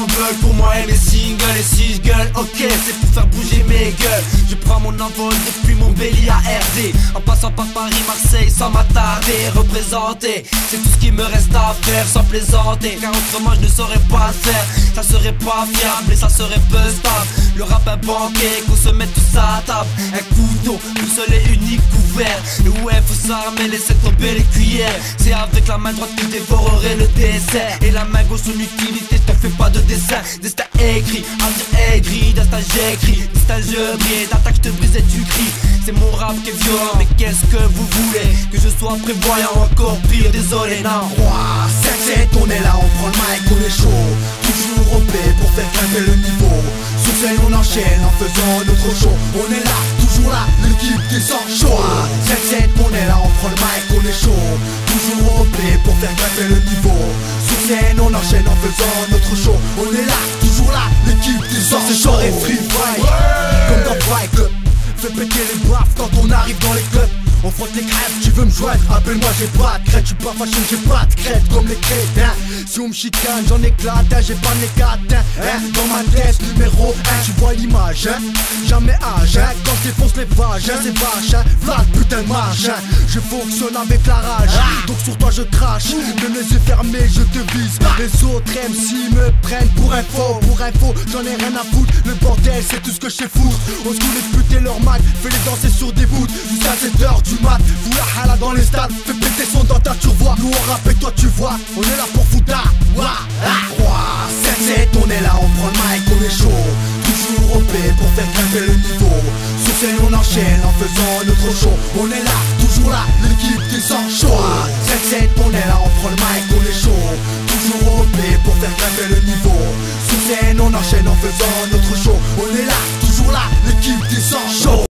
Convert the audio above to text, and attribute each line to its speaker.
Speaker 1: gens veulent pour moi et mes singles. Et si je gueule, ok, c'est pour faire bouger mes gueules. Je prends mon envol depuis Montbéliard à RD, en passant par Paris, Marseille, sans m'attarder. Représenter, c'est tout ce qui me reste à faire, sans plaisanter, car autrement je ne saurais pas le faire. Ça serait pas fiable et ça serait peu stable. Le rap un banquet, qu'on se mette tous à table. Un couteau, le seul et unique couvert. Et ouais, faut s'armer, laisser tomber les cuillères. C'est avec la main droite que je dévorerai le dessert. Et la main gauche son utilité, je te fais pas de dessin. Destin écrit, avenir aigri, destin j'écris. Destin je brille, d'attaque je te brise et tu cries. C'est mon rap qui est violent, mais qu'est-ce que vous voulez? Que je sois prévoyant, encore pire, désolé, non.
Speaker 2: 3, 7, on est là, on prend le mic, on est chaud. Toujours OP pour faire grimper le niveau. Sur scène on enchaîne en faisant notre show. On est là, toujours là, l'équipe qui sort chaud. 7, on est là, on prend le mic, on est chaud. Toujours OP pour faire grimper le niveau. Sur scène on enchaîne en faisant notre show. On est là, toujours là, l'équipe qui sort chaud. Et free fight, comme dans Fight Club. Fais péter les baffes quand on arrive dans les clubs. On frotte les crêpes, tu veux me joindre, appelle-moi, j'ai pas de crête. J'suis pas fashion, j'ai pas de crête comme les crétins. Si on me chicane, j'en éclate, j'ai pas les catins, dans ma tête, numéro 1, tu vois l'image, jamais âge, quand je défonce les vaches, c'est vache, Vlad putain de marche, je fonctionne avec la rage, donc sur toi je crache, même les yeux fermés, je te vise. Les autres MC me prennent pour info, j'en ai rien à foutre. Le bordel, c'est tout ce que je sais foutre. On se coule les putes et leur mag, fais les danser sur des bouts jusqu'à 7h du mat. Vous la hala dans les stades, fais péter son dans ta turvoie. Nous on rappe et toi tu vois, on est là pour fouta. 3, 7, on est là, on prend le mic, on est chaud. Toujours OP pour faire grimper le niveau. Sur scène on enchaîne en faisant notre show. On est là, toujours là, l'équipe qui sort chaud. 7, on est là, on prend le mic,